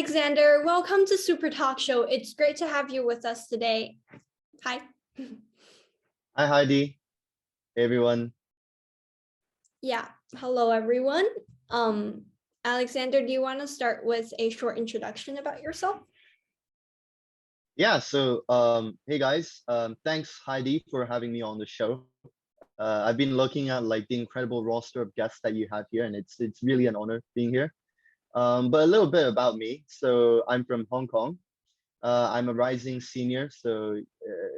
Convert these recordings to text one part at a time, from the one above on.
Alexander. Welcome to Super Talk Show. It's great to have you with us today. Hi. Hi, Heidi. Hey, everyone. Yeah. Hello, everyone. Alexander, do you want to start with a short introduction about yourself? Yeah, so hey guys, thanks Heidi for having me on the show. I've been looking at like the incredible roster of guests that you have here, and it's really an honor being here. But a little bit about me. So I'm from Hong Kong. I'm a rising senior, so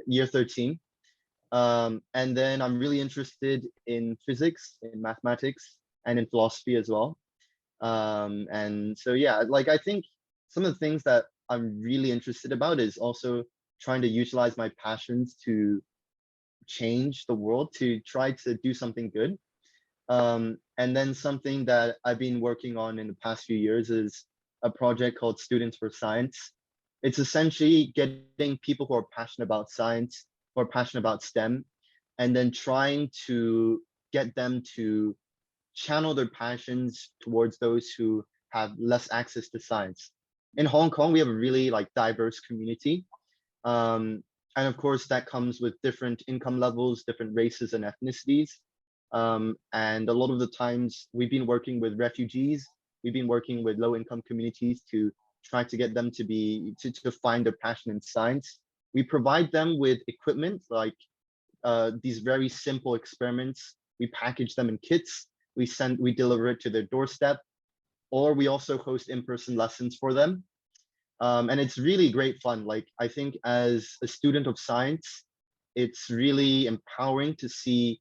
year 13. And then I'm really interested in physics, in mathematics, and in philosophy as well. And so yeah, like I think some of the things that I'm really interested about is also trying to utilize my passions to change the world, to try to do something good. And then something that I've been working on in the past few years is a project called Students for Science. It's essentially getting people who are passionate about science, who are passionate about STEM, and then trying to get them to channel their passions towards those who have less access to science. In Hong Kong, we have a really like diverse community. And of course, that comes with different income levels, different races and ethnicities. And a lot of the times we've been working with refugees, we've been working with low income communities to try to get them to find their passion in science. We provide them with equipment like these very simple experiments. We package them in kits, we deliver it to their doorstep, or we also host in-person lessons for them. And it's really great fun. Like I think as a student of science, it's really empowering to see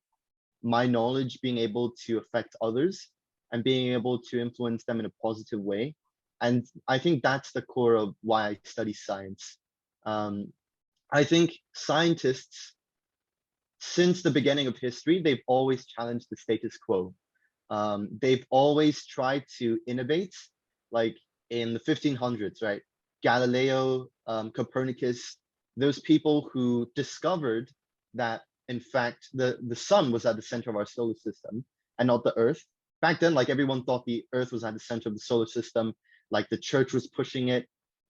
my knowledge being able to affect others and being able to influence them in a positive way. And I think that's the core of why I study science. I think scientists, since the beginning of history, they've always challenged the status quo. They've always tried to innovate, like in the 1500s, right? Galileo, Copernicus, those people who discovered that, in fact, the sun was at the center of our solar system and not the earth. Back then, like everyone thought the earth was at the center of the solar system, like the church was pushing it.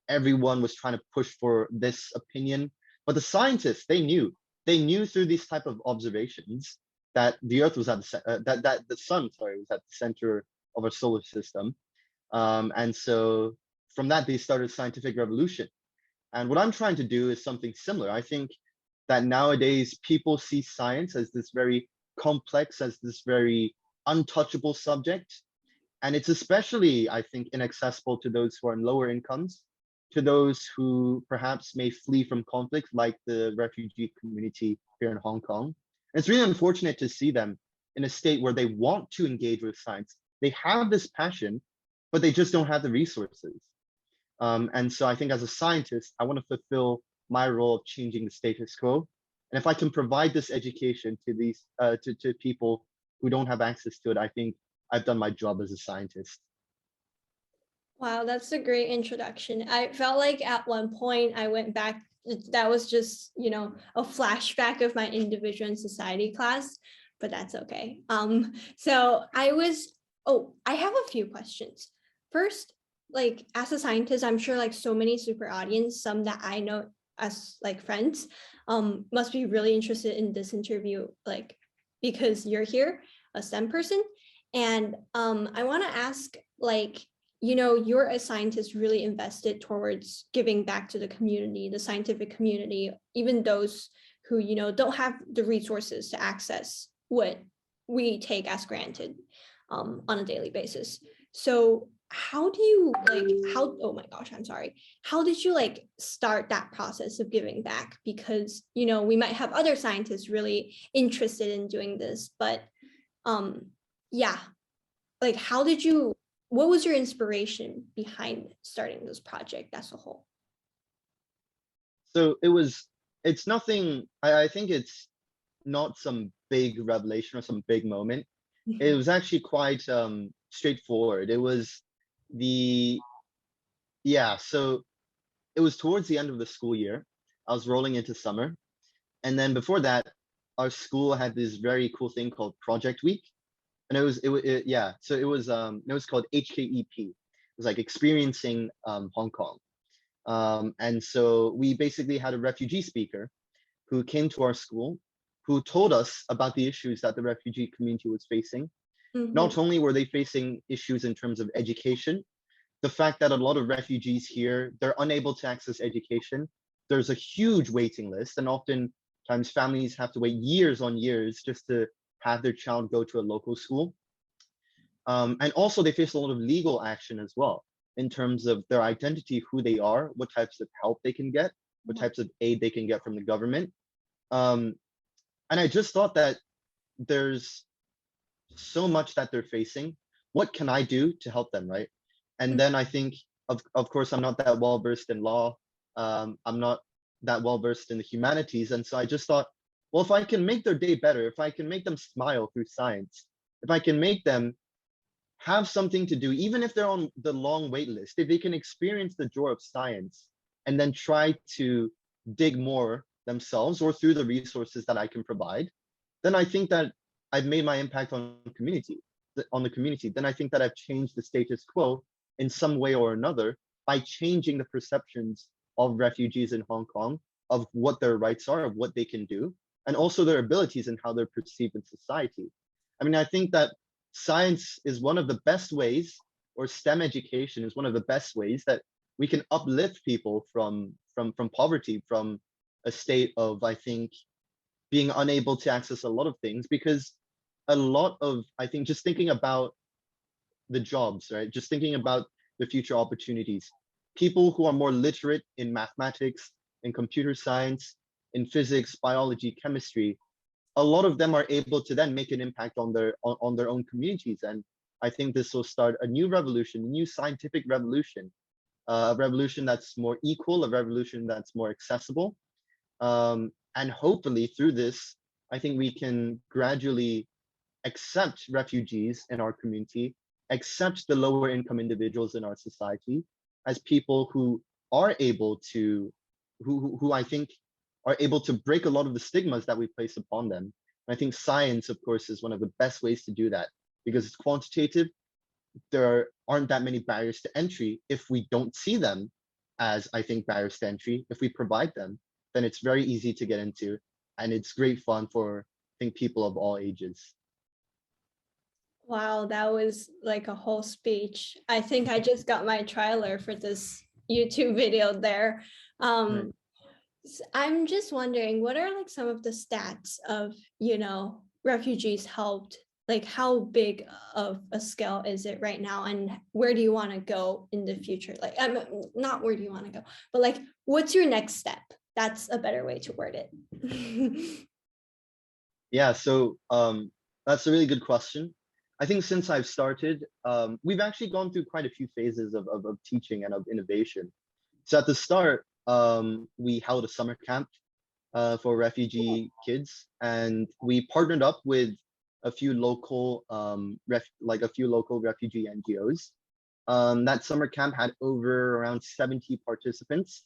Everyone was trying to push for this opinion. But the scientists, they knew through these type of observations that the earth was at that the sun, sorry, was at the center of our solar system. And so from that, they started a scientific revolution. And what I'm trying to do is something similar. I think that nowadays people see science as this very complex, as this very untouchable subject. And it's especially, I think, inaccessible to those who are in lower incomes, to those who perhaps may flee from conflict, like the refugee community here in Hong Kong. And it's really unfortunate to see them in a state where they want to engage with science. They have this passion, but they just don't have the resources. And so I think as a scientist, I want to fulfill my role of changing the status quo. And if I can provide this education to these to people who don't have access to it, I think I've done my job as a scientist. Wow, that's a great introduction. I felt like at one point I went back, that was just, a flashback of my individual and society class, but that's okay. So I have a few questions. First, like as a scientist, I'm sure like so many super audience, some that I know as like friends, must be really interested in this interview, like because you're here, a STEM person. And I want to ask, like, you're a scientist really invested towards giving back to the community, the scientific community, even those who, don't have the resources to access what we take as granted on a daily basis. So how do you oh my gosh, I'm sorry. How did you start that process of giving back? Because, we might have other scientists really interested in doing this, but yeah, what was your inspiration behind starting this project as a whole? So it's nothing, I think it's not some big revelation or some big moment. It was actually quite straightforward. So it was towards the end of the school year. I was rolling into summer. And then before that, our school had this very cool thing called Project Week. And it was called HKEP, was like experiencing Hong Kong. And so we basically had a refugee speaker who came to our school, who told us about the issues that the refugee community was facing. Not Mhm. only were they facing issues in terms of education, the fact that a lot of refugees here, they're unable to access education. There's a huge waiting list, and oftentimes families have to wait years on years just to have their child go to a local school. And also they face a lot of legal action as well in terms of their identity, who they are, what types of help they can get, what types of aid they can get from the government. Um, and I just thought that there's so much that they're facing. What can I do to help them, right? And then I think, of course, I'm not that well versed in law. I'm not that well versed in the humanities. And so I just thought, well, if I can make their day better, if I can make them smile through science, if I can make them have something to do, even if they're on the long wait list, if they can experience the joy of science and then try to dig more themselves or through the resources that I can provide, then I think that I've made my impact on the community. Then I think that I've changed the status quo in some way or another by changing the perceptions of refugees in Hong Kong, of what their rights are, of what they can do, and also their abilities and how they're perceived in society. I mean, I think that science is one of the best ways, or STEM education is one of the best ways that we can uplift people from poverty, from a state of, I think, being unable to access a lot of things. Because a lot of, I think, just thinking about the jobs, right? Just thinking about the future opportunities. People who are more literate in mathematics, in computer science, in physics, biology, chemistry, a lot of them are able to then make an impact on their own communities. And I think this will start a new revolution, a new scientific revolution, a revolution that's more equal, a revolution that's more accessible. And hopefully through this, I think we can gradually accept refugees in our community, accept the lower income individuals in our society as people who are able to, who I think are able to break a lot of the stigmas that we place upon them. And I think science, of course, is one of the best ways to do that because it's quantitative. There aren't that many barriers to entry if we don't see them as, I think, barriers to entry. If we provide them, then it's very easy to get into, and it's great fun for, I think, people of all ages. Wow, that was like a whole speech. I think I just got my trailer for this YouTube video there. Right. I'm just wondering, what are like some of the stats of, refugees helped? Like how big of a scale is it right now? And where do you want to go in the future? Like, not where do you want to go, but like, what's your next step? That's a better way to word it. Yeah, so that's a really good question. I think since I've started, we've actually gone through quite a few phases of teaching and of innovation. So at the start, we held a summer camp for refugee kids, and we partnered up with a few local like a few local refugee NGOs. That summer camp had over around 70 participants.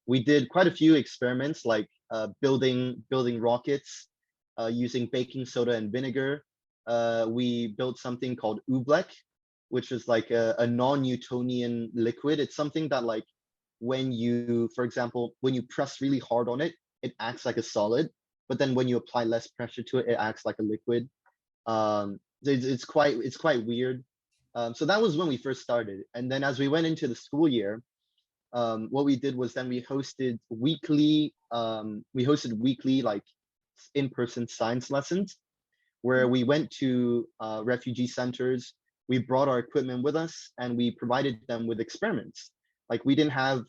We did quite a few experiments, like building rockets using baking soda and vinegar. We built something called oobleck, which is like a non-Newtonian liquid. It's something that, like, when you, for example, when you press really hard on it, it acts like a solid. But then when you apply less pressure to it, it acts like a liquid. It's quite weird. So that was when we first started. And then as we went into the school year, what we did was then we hosted weekly like in-person science lessons where we went to refugee centers. We brought our equipment with us and we provided them with experiments. Like, we didn't have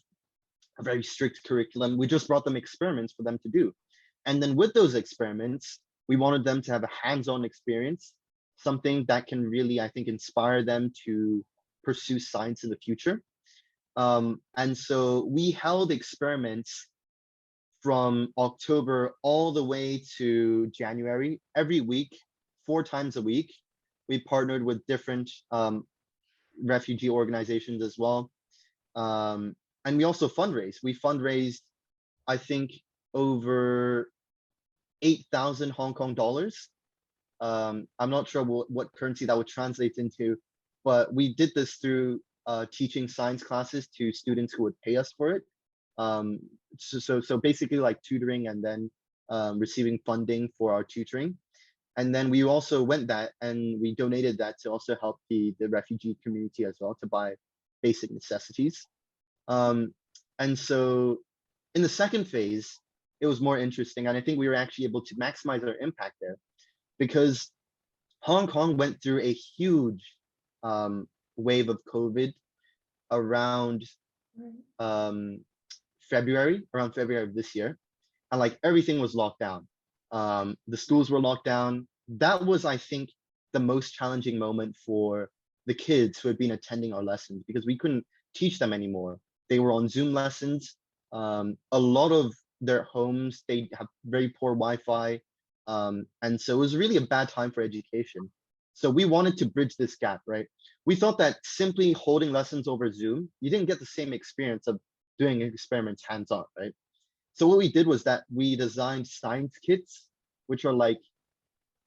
a very strict curriculum. We just brought them experiments for them to do. And then with those experiments, we wanted them to have a hands-on experience, something that can really, I think, inspire them to pursue science in the future. And so we held experiments from October all the way to January, every week, 4 times a week. We partnered with different refugee organizations as well. And we also fundraised. We fundraised, I think, over 8,000 Hong Kong dollars. I'm not sure what currency that would translate into, but we did this through teaching science classes to students who would pay us for it. So basically like tutoring and then receiving funding for our tutoring. And then we also went that and we donated that to also help the refugee community as well to buy basic necessities. And so in the second phase, it was more interesting. And I think we were actually able to maximize our impact there because Hong Kong went through a huge wave of COVID around around February of this year. And like everything was locked down. The schools were locked down. That was, I think, the most challenging moment for the kids who had been attending our lessons because we couldn't teach them anymore. They were on Zoom lessons. A lot of their homes, they have very poor Wi-Fi. And so it was really a bad time for education. So we wanted to bridge this gap, right? We thought that simply holding lessons over Zoom, you didn't get the same experience of doing experiments hands-on, right? So what we did was that we designed science kits, which are like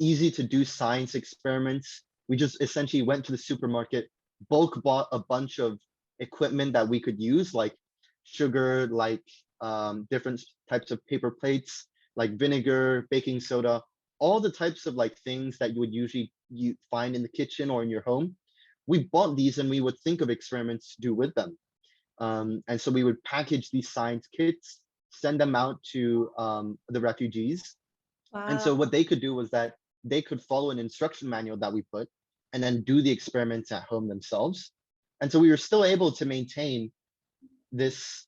easy to do science experiments. We just essentially went to the supermarket, bulk bought a bunch of equipment that we could use, like sugar, like different types of paper plates, like vinegar, baking soda, all the types of like things that you would usually find in the kitchen or in your home. We bought these and we would think of experiments to do with them. And so we would package these science kits, send them out to the refugees. And so Wow. what they could do was that they could follow an instruction manual that we put and then do the experiments at home themselves. And so we were still able to maintain this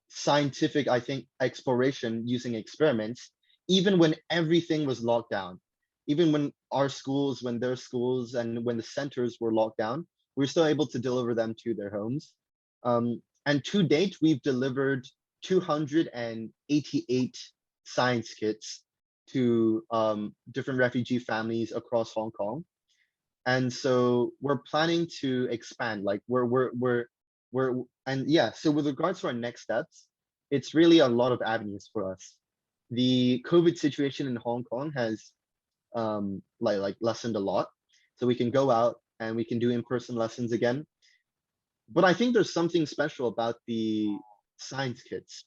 scientific, I think, exploration using experiments, even when everything was locked down, even when our schools, when their schools, and when the centers were locked down, we were still able to deliver them to their homes. And to date, we've delivered 288 science kits to different refugee families across Hong Kong. And so we're planning to expand, like and yeah, so with regards to our next steps, it's really a lot of avenues for us. The COVID situation in Hong Kong has like lessened a lot. So we can go out and we can do in-person lessons again. But I think there's something special about the science kits,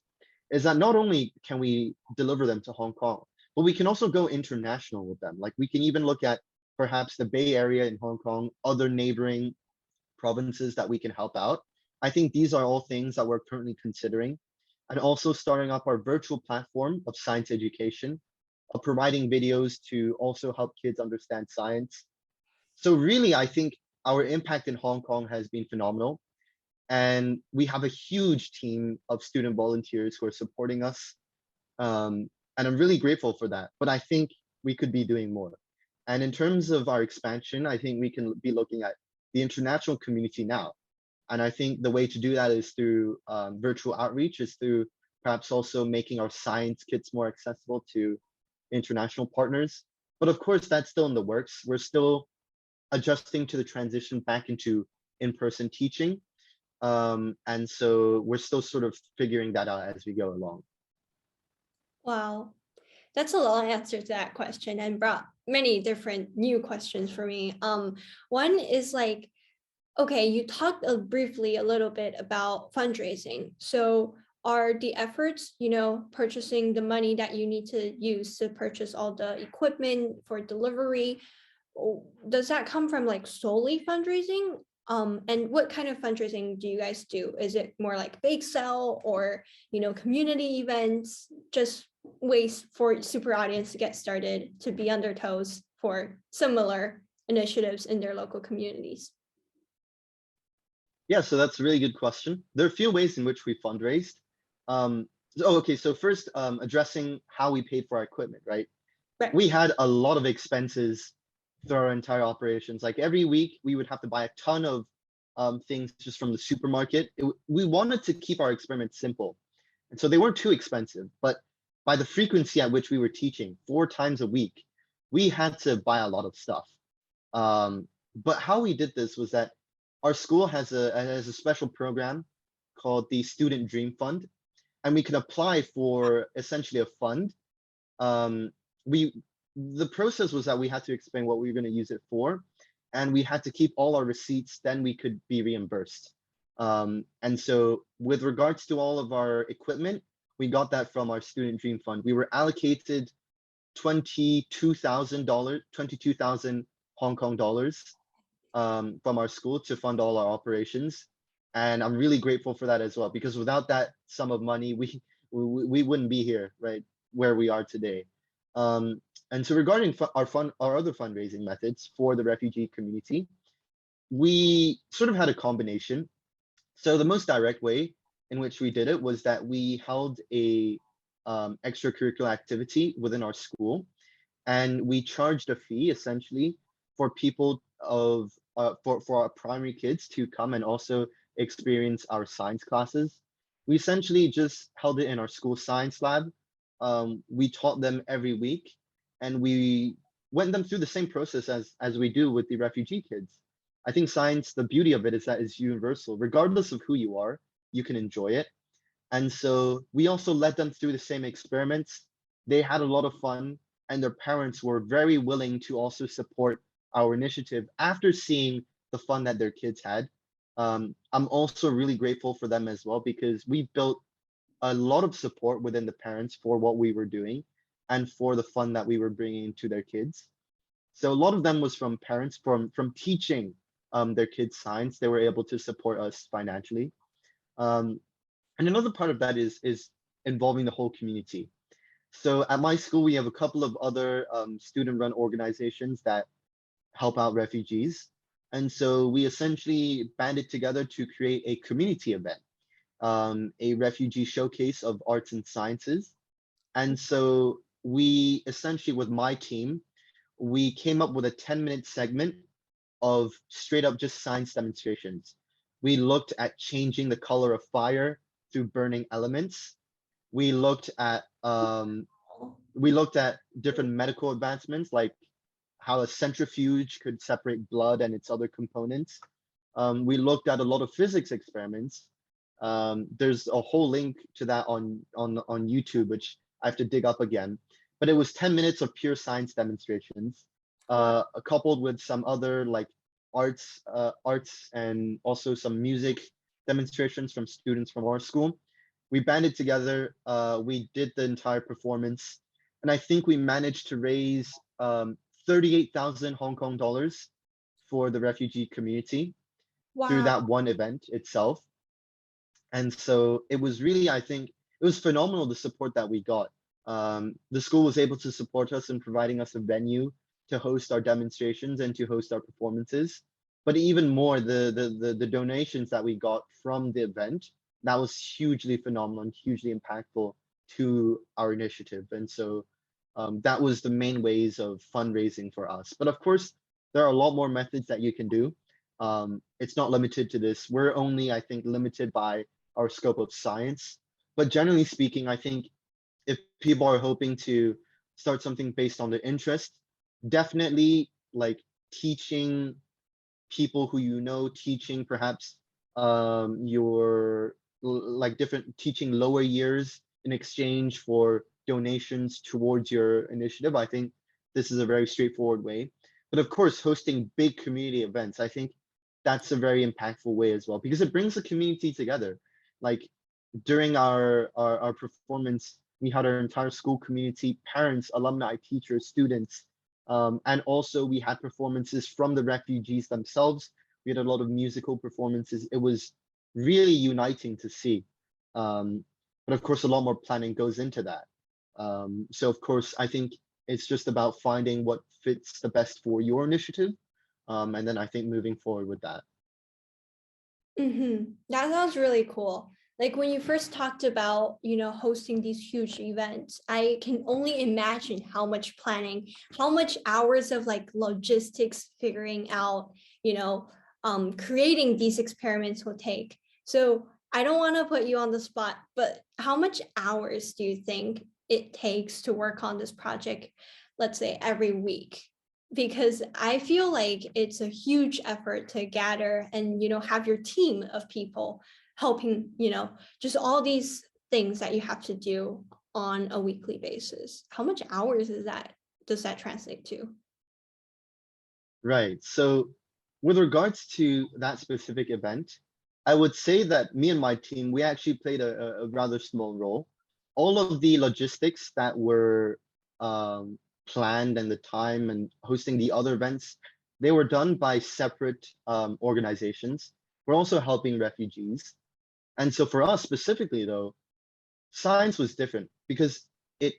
is that not only can we deliver them to Hong Kong, but we can also go international with them. Like we can even look at perhaps the Bay Area in Hong Kong, other neighboring provinces that we can help out. I think these are all things that we're currently considering. And also starting up our virtual platform of science education, of providing videos to also help kids understand science. So really, I think our impact in Hong Kong has been phenomenal. And we have a huge team of student volunteers who are supporting us. And I'm really grateful for that. But I think we could be doing more. And in terms of our expansion, I think we can be looking at the international community now. And I think the way to do that is through virtual outreach, is through perhaps also making our science kits more accessible to international partners. But of course, that's still in the works. We're still adjusting to the transition back into in-person teaching. And so we're still sort of figuring that out as we go along. Wow. That's a long answer to that question and brought many different new questions for me. One is like, okay, you talked briefly a little bit about fundraising. So are the efforts, purchasing the money that you need to use to purchase all the equipment for delivery, does that come from like solely fundraising? And what kind of fundraising do you guys do? Is it more like bake sale or, community events, just ways for super audience to get started, to be on their toes for similar initiatives in their local communities? Yeah, so that's a really good question. There are a few ways in which we fundraised. Okay, so first, addressing how we paid for our equipment, right? Right. We had a lot of expenses through our entire operations. Like every week, we would have to buy a ton of things just from the supermarket. We wanted to keep our experiments simple. And so they weren't too expensive, but by the frequency at which we were teaching, 4 times a week, we had to buy a lot of stuff. But how we did this was that our school has a special program called the Student Dream Fund, and we can apply for essentially a fund. The process was that we had to explain what we were going to use it for, and we had to keep all our receipts, then we could be reimbursed. And so with regards to all of our equipment, we got that from our Student Dream Fund. We were allocated $22,000, 22,000 Hong Kong dollars from our school to fund all our operations. And I'm really grateful for that as well, because without that sum of money, we wouldn't be here, right, where we are today. And so regarding our other fundraising methods for the refugee community, we sort of had a combination. So the most direct way in which we did it was that we held a extracurricular activity within our school, and we charged a fee essentially for people for our primary kids to come and also experience our science classes. We essentially just held it in our school science lab. We taught them every week, and we went them through the same process as we do with the refugee kids. I think science, the beauty of it is that it's universal. Regardless of who you are, you can enjoy it. And so we also led them through the same experiments. They had a lot of fun, and their parents were very willing to also support our initiative after seeing the fun that their kids had. I'm also really grateful for them as well, because we built a lot of support within the parents for what we were doing and for the fun that we were bringing to their kids. So a lot of them was from parents from teaching their kids science. They were able to support us financially. Um, and another part of that is involving the whole community. So at my school, we have a couple of other student-run organizations that help out refugees. And so we essentially banded together to create a community event, a refugee showcase of arts and sciences. And so we essentially, with my team, we came up with a 10-minute segment of straight up just science demonstrations. We looked at changing the color of fire through burning elements. We looked at different medical advancements, like how a centrifuge could separate blood and its other components. We looked at a lot of physics experiments. There's a whole link to that on YouTube, which I have to dig up again. But it was 10 minutes of pure science demonstrations, coupled with some other like arts and also some music demonstrations from students from our school. We banded together, we did the entire performance, and I think we managed to raise 38,000 Hong Kong dollars for the refugee community through Wow. that one event itself. And so it was really, I think, it was phenomenal, the support that we got. The school was able to support us in providing us a venue to host our demonstrations and to host our performances. But even more, the donations that we got from the event, that was hugely phenomenal and hugely impactful to our initiative. And so that was the main ways of fundraising for us. But of course, there are a lot more methods that you can do. It's not limited to this. We're only, I think, limited by our scope of science. But generally speaking, I think if people are hoping to start something based on their interest, definitely like teaching people who you know, teaching perhaps your like different teaching lower years in exchange for donations towards your initiative. I think this is a very straightforward way. But of course, hosting big community events, I think that's a very impactful way as well, because it brings the community together. Like during our performance, we had our entire school community, parents, alumni, teachers, students, and also we had performances from the refugees themselves. We had a lot of musical performances. It was really uniting to see. But of course, a lot more planning goes into that. So of course, I think it's just about finding what fits the best for your initiative. And then I think moving forward with that. That sounds really cool. Like when you first talked about, hosting these huge events, I can only imagine how much planning, how much hours of like logistics figuring out, creating these experiments will take. So I don't want to put you on the spot, but how much hours do you think it takes to work on this project, let's say every week? Because I feel like it's a huge effort to gather and have your team of people helping, just all these things that you have to do on a weekly basis. How much hours does that translate to? Right. So with regards to that specific event, I would say that me and my team, we actually played a rather small role. All of the logistics that were planned and the time and hosting the other events, they were done by separate organizations. We're also helping refugees. And so for us specifically, though, science was different because it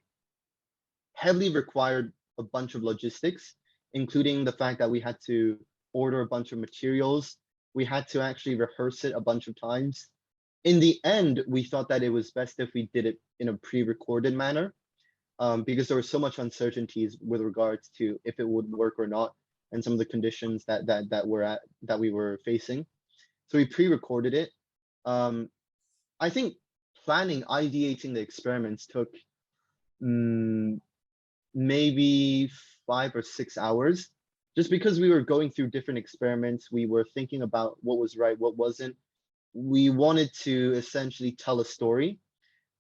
heavily required a bunch of logistics, including the fact that we had to order a bunch of materials. We had to actually rehearse it a bunch of times. In the end, we thought that it was best if we did it in a pre-recorded manner, because there was so much uncertainties with regards to if it would work or not, and some of the conditions that we were facing. So we pre-recorded it. Um, I think planning, ideating the experiments took mm, maybe 5 or 6 hours, just because we were going through different experiments. We were thinking about what was right, what wasn't. We wanted to essentially tell a story.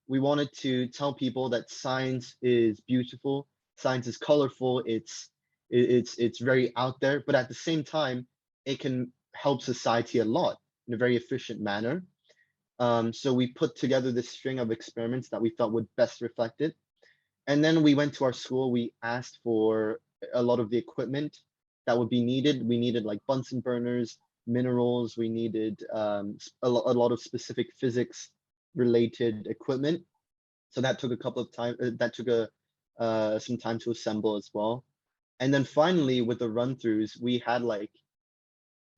We wanted to tell people that science is beautiful, science is colorful, it's very out there, but at the same time, it can help society a lot in a very efficient manner. So we put together this string of experiments that we felt would best reflect it. And then we went to our school, we asked for a lot of the equipment that would be needed. We needed like Bunsen burners, minerals, we needed a lot of specific physics related equipment. So that took a couple of time, that took some time to assemble as well. And then finally with the run throughs, we had like,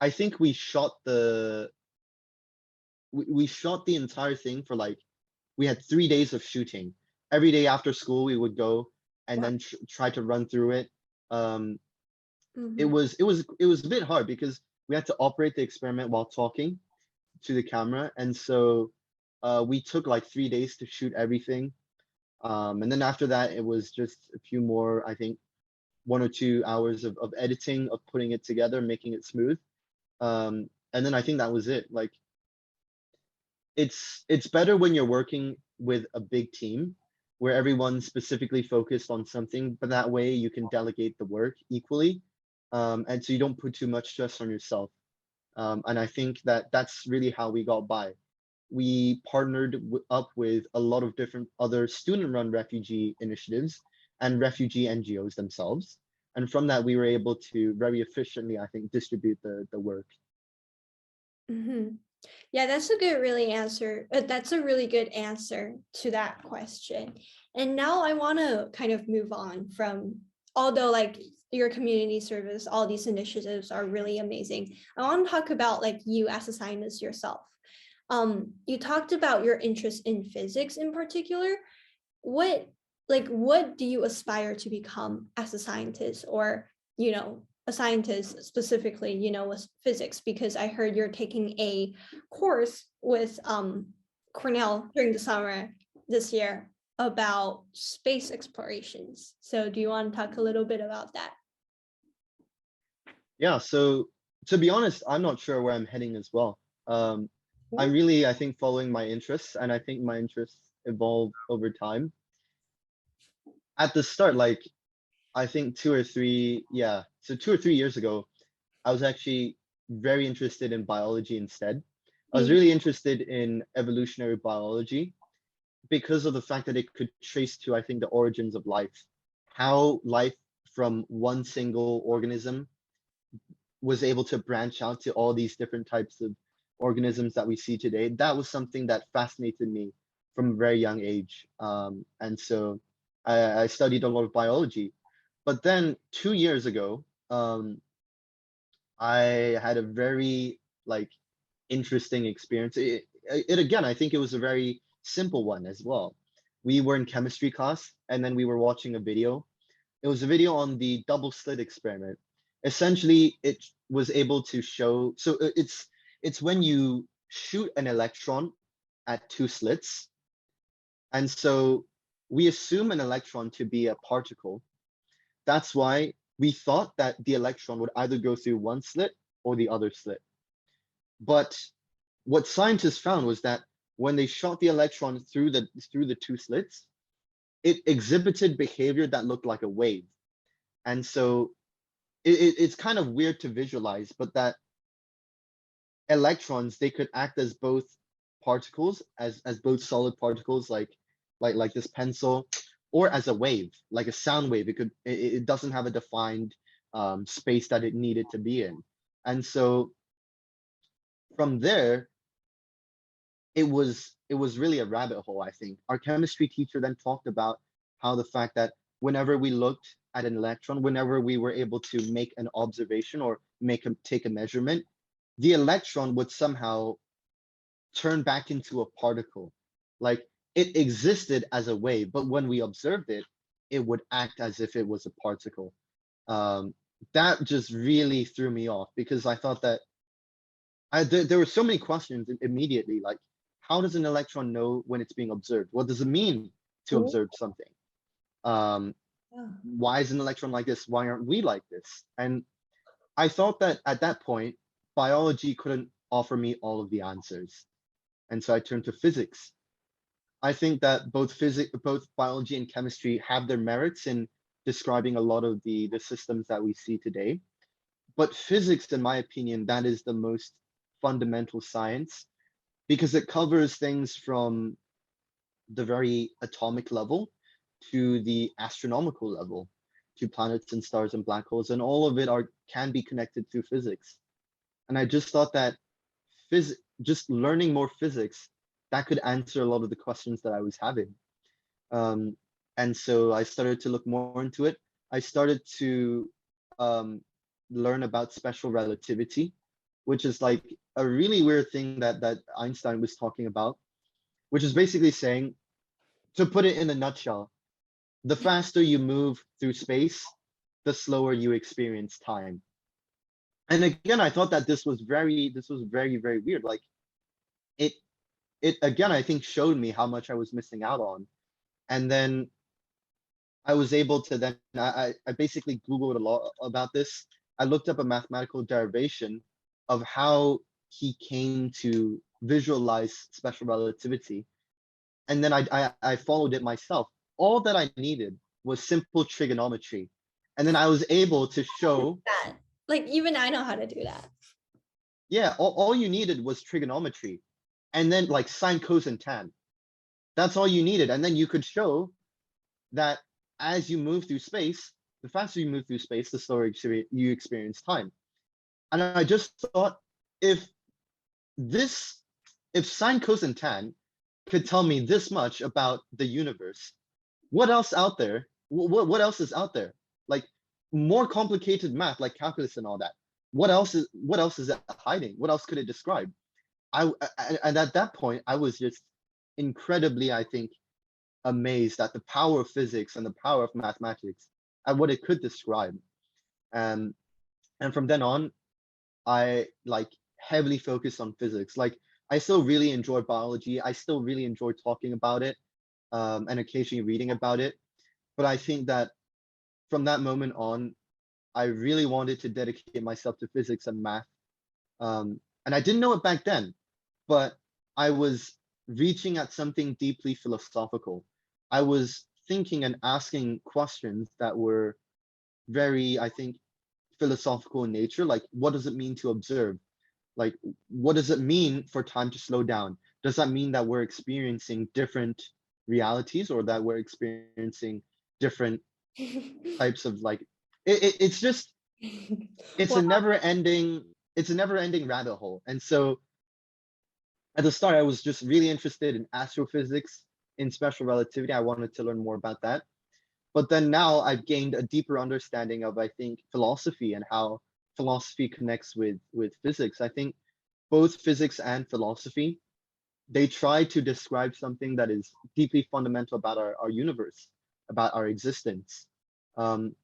I think we shot the entire thing for like, we had 3 days of shooting. Every day after school, we would go and Wow. then try to run through it. Um, Mhm. it was a bit hard because we had to operate the experiment while talking to the camera, and so we took like 3 days to shoot everything. And then after that, it was just a few more, I think, 1 or 2 hours of editing, of putting it together, making it smooth. And then I think that was it. Like it's better when you're working with a big team where everyone's specifically focused on something, but that way you can delegate the work equally, and so you don't put too much stress on yourself. And I think that that's really how we got by. We partnered up with a lot of different other student-run refugee initiatives and refugee NGOs themselves. And from that, we were able to very efficiently, I think, distribute the work. Mhm. Yeah, that's a good really answer. That's a really good answer to that question. And now I want to kind of move on from, although like your community service, all these initiatives are really amazing. I want to talk about like you as a scientist yourself. You talked about your interest in physics in particular. What what do you aspire to become as a scientist, or a scientist specifically, with physics? Because I heard you're taking a course with Cornell during the summer this year about space explorations. So do you want to talk a little bit about that? Yeah, so to be honest, I'm not sure where I'm heading as well. Um, I'm Cool. really, I think, following my interests, and I think my interests evolve over time. At the start, like I think 2 or 3, yeah, so 2 or 3 years ago, I was actually very interested in biology instead. I was Mm. really interested in evolutionary biology because of the fact that it could trace to, I think, the origins of life, how life from one single organism was able to branch out to all these different types of organisms that we see today. That was something that fascinated me from a very young age. And so I studied a lot of biology. But then 2 years ago, I had a very like interesting experience. It again, I think it was a very simple one as well. We were in chemistry class and then we were watching a video. It was a video on the double slit experiment. Essentially, it was able to show, so it's when you shoot an electron at two slits. And so we assume an electron to be a particle. That's why we thought that the electron would either go through one slit or the other slit. But what scientists found was that when they shot the electron through the two slits, it exhibited behavior that looked like a wave. And so it's kind of weird to visualize, but that electrons, they could act as both particles, as both solid particles, like this pencil, or as a wave, like a sound wave. It doesn't have a defined space that it needed to be in. And so from there, it was really a rabbit hole. I think our chemistry teacher then talked about how the fact that whenever we looked at an electron, whenever we were able to make an observation or take a measurement, the electron would somehow turn back into a particle. Like, it existed as a wave, but when we observed it, it would act as if it was a particle. Um, that just really threw me off, because I thought that there were so many questions immediately, like, how does an electron know when it's being observed? What does it mean to Ooh, observe something? Um, yeah. why is an electron like this? Why aren't we like this? And I thought that at that point, biology couldn't offer me all of the answers. And so I turned to physics. I think that both biology and chemistry have their merits in describing a lot of the systems that we see today. But physics, in my opinion, that is the most fundamental science, because it covers things from the very atomic level to the astronomical level, to planets and stars and black holes, and all of it can be connected through physics. And I just thought that just learning more physics, that could answer a lot of the questions that I was having. Um, and so I started to look more into it. I started to um, learn about special relativity, which is like a really weird thing that Einstein was talking about, which is basically saying, to put it in a nutshell, the faster you move through space, the slower you experience time. And again, I thought that this was very, very weird. Like, it it again, I think, showed me how much I was missing out on. And then I was able to then I basically Googled a lot about this. I looked up a mathematical derivation of how he came to visualize special relativity. And then I followed it myself. All that I needed was simple trigonometry. And then I was able to show, That. Like, even I know how to do that. yeah, all you needed was trigonometry. And then, like, sine, cosine, tan. That's all you needed. And then you could show that as you move through space, the faster you move through space, the slower you experience time. And I just thought, if this, if sine, cosine, tan could tell me this much about the universe, what else out there? What else is out there? Like, more complicated math, like calculus and all that. What else is it hiding? What else could it describe? And at that point, I was just incredibly, I think, amazed at the power of physics and the power of mathematics and what it could describe. Um, and from then on, I like heavily focused on physics. Like, I still really enjoy biology. I still really enjoy talking about it, and occasionally reading about it. But I think that from that moment on, I really wanted to dedicate myself to physics and math. And I didn't know it back then, but I was reaching at something deeply philosophical. I was thinking and asking questions that were very, I think, philosophical in nature. Like, what does it mean to observe? Like, what does it mean for time to slow down? Does that mean that we're experiencing different realities, or that we're experiencing different types of, like, it's just, it's Well, a never ending, it's a never ending rabbit hole. And so at the start, I was just really interested in astrophysics, in special relativity. I wanted to learn more about that. But then now I've gained a deeper understanding of, I think, philosophy and how philosophy connects with physics. I think both physics and philosophy, they try to describe something that is deeply fundamental about our universe, about our existence.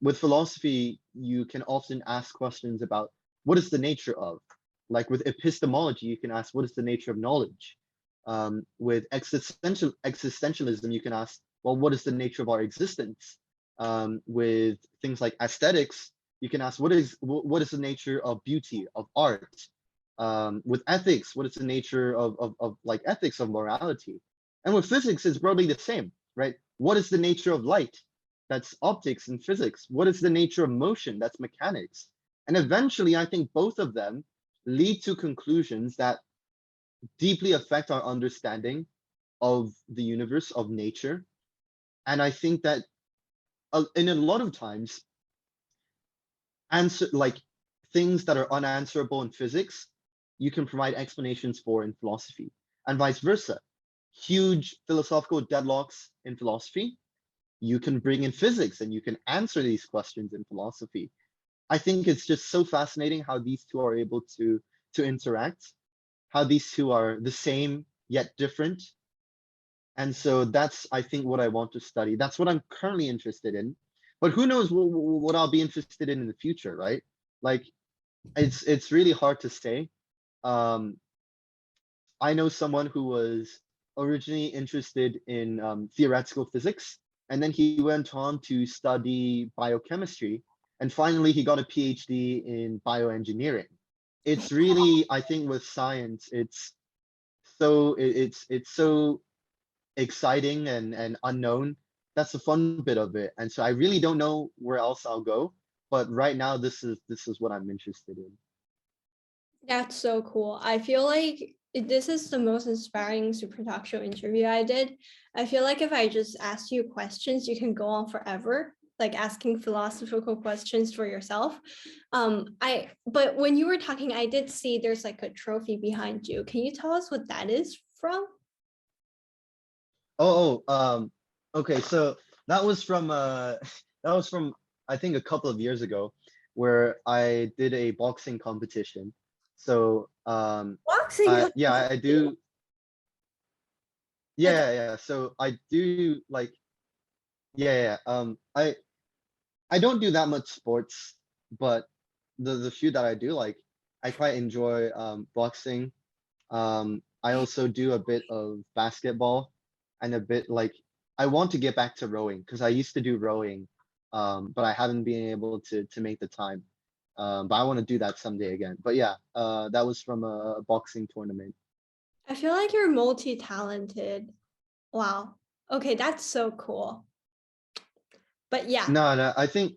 With philosophy, you can often ask questions about what is the nature of. Like, with epistemology, you can ask, what is the nature of knowledge? With existentialism, you can ask, well, what is the nature of our existence? With things like aesthetics, you can ask, what is the nature of beauty, of art? With ethics, what is the nature of like ethics, of morality? And with physics, it's broadly the same, right? What is the nature of light? That's optics and physics. What is the nature of motion? That's mechanics. And eventually, I think both of them lead to conclusions that deeply affect our understanding of the universe, of nature. And I think that in a lot of times, answer like things that are unanswerable in physics, you can provide explanations for in philosophy, and vice versa. Huge philosophical deadlocks in philosophy, you can bring in physics and you can answer these questions in philosophy. I think it's just so fascinating how these two are able to interact, how these two are the same yet different. And so that's, I think, what I want to study. That's what I'm currently interested in. But who knows what I'll be interested in the future, right? Like, it's really hard to say. Um, I know someone who was originally interested in theoretical physics, and then he went on to study biochemistry, and finally he got a PhD in bioengineering. It's really, I think, with science, it's so exciting and unknown. That's the fun bit of it. And so I really don't know where else I'll go, but right now this is what I'm interested in. That's so cool. I feel like this is the most inspiring super talk show interview I did. I feel like if I just asked you questions, you can go on forever, like asking philosophical questions for yourself. But when you were talking, I did see there's like a trophy behind you. Can you tell us what that is from? Okay, so that was from that was from I think a couple of years ago where I did a boxing competition. So Boxing yeah, I do. like Yeah. So I do like, yeah. I don't do that much sports, but the few that I do, like, I quite enjoy boxing. I also do a bit of basketball and a bit like, I want to get back to rowing because I used to do rowing, but I haven't been able to make the time. But I want to do that someday again. But yeah, that was from a boxing tournament. I feel like you're multi-talented. Wow. Okay, that's so cool. But yeah. No, I think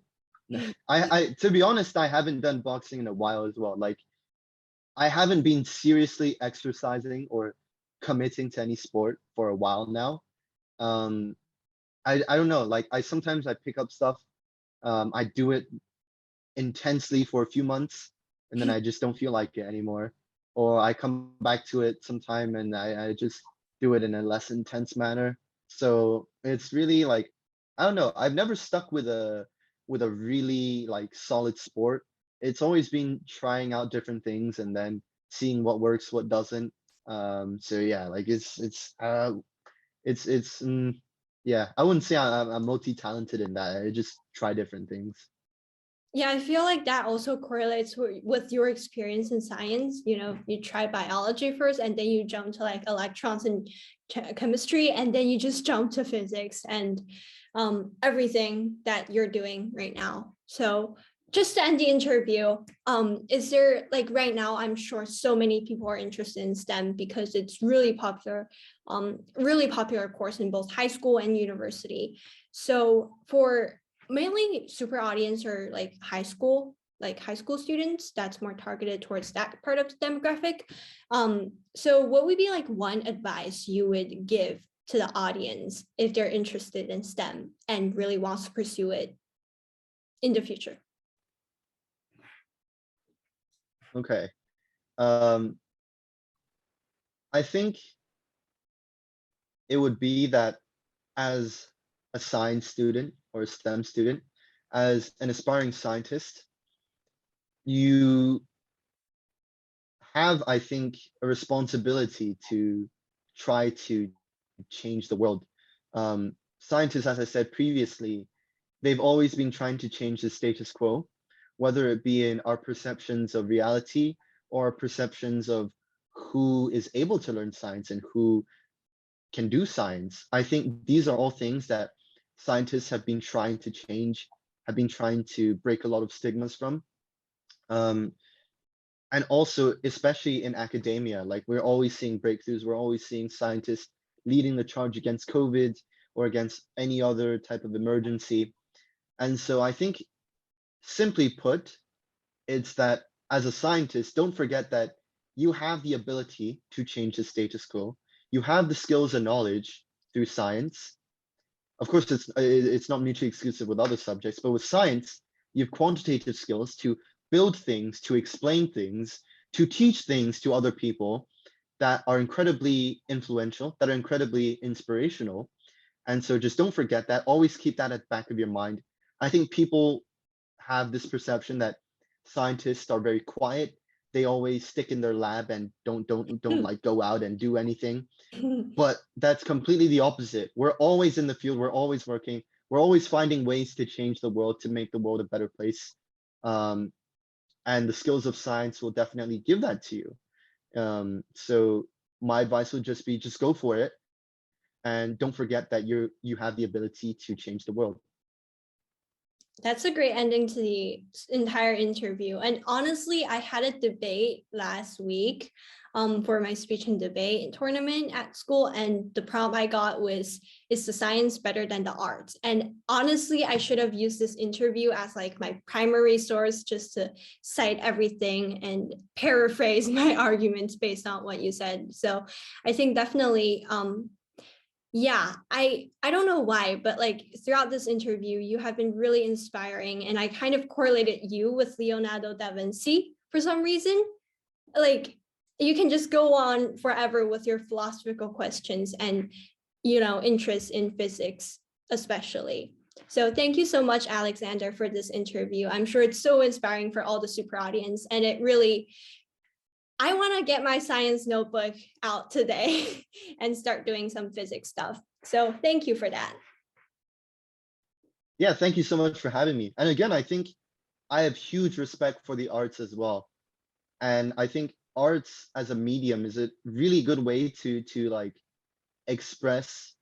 I to be honest, I haven't done boxing in a while as well. Like, I haven't been seriously exercising or committing to any sport for a while now. Um, I don't know. Like, I sometimes I pick up stuff. I do it intensely for a few months, and then I just don't feel like it anymore. Or I come back to it sometime and I just do it in a less intense manner. So it's really like, I don't know. I've never stuck with a really like solid sport. It's always been trying out different things and then seeing what works, what doesn't. So yeah, like it's yeah. I wouldn't say I'm multi-talented in that. I just try different things. Yeah, I feel like that also correlates with your experience in science. You know, you try biology first, and then you jump to like electrons and chemistry, and then you just jump to physics and everything that you're doing right now. So, just to end the interview, is there like right now? I'm sure so many people are interested in STEM because it's really popular course in both high school and university. So for mainly super audience or like high school students, that's more targeted towards that part of the demographic. So what would be like one advice you would give to the audience if they're interested in STEM and really wants to pursue it in the future? Okay. Um, I think it would be that as a science student or a STEM student, as an aspiring scientist, you have, I think, a responsibility to try to change the world. Scientists, as I said previously, they've always been trying to change the status quo, whether it be in our perceptions of reality or our perceptions of who is able to learn science and who can do science. I think these are all things that scientists have been trying to change, have been trying to break a lot of stigmas from. Um, and also, especially in academia, like, we're always seeing breakthroughs, we're always seeing scientists leading the charge against COVID or against any other type of emergency. And so I think, simply put, it's that as a scientist, don't forget that you have the ability to change the status quo. You have the skills and knowledge through science. Of course, it's not mutually exclusive with other subjects, but with science, you have quantitative skills to build things, to explain things, to teach things to other people that are incredibly influential, that are incredibly inspirational. And so just don't forget that. Always keep that at the back of your mind. I think people have this perception that scientists are very quiet. They always stick in their lab and don't like go out and do anything. But that's completely the opposite. We're always in the field. We're always working. We're always finding ways to change the world, to make the world a better place. And the skills of science will definitely give that to you. So my advice would just be, just go for it, and don't forget that you have the ability to change the world. That's a great ending to the entire interview. And honestly, I had a debate last week for my speech and debate tournament at school. And the prompt I got was, is the science better than the arts? And honestly, I should have used this interview as like my primary source, just to cite everything and paraphrase my arguments based on what you said. So I think definitely, yeah, I don't know why, but like throughout this interview, you have been really inspiring, and I kind of correlated you with Leonardo da Vinci for some reason. Like you can just go on forever with your philosophical questions and interest in physics, especially. So thank you so much, Alexander, for this interview. I'm sure it's so inspiring for all the super audience, and it really, I want to get my science notebook out today and start doing some physics stuff. So thank you for that. Yeah, thank you so much for having me. And again, I think I have huge respect for the arts as well. And I think arts as a medium is a really good way to like express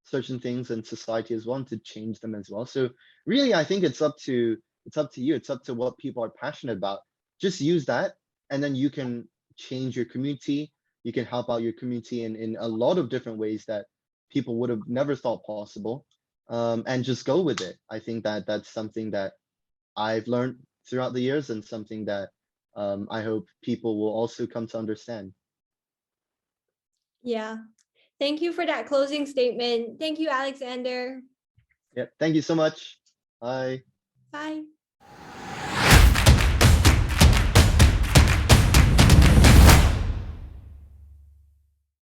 certain things in society as well, and to change them as well. So really, I think it's up to you. It's up to what people are passionate about. Just use that, and then you can change your community. You can help out your community in a lot of different ways that people would have never thought possible. And just go with it. I think that that's something that I've learned throughout the years, and something that I hope people will also come to understand. Yeah. Thank you for that closing statement. Thank you, Alexander. Yeah, thank you so much. Bye. Bye.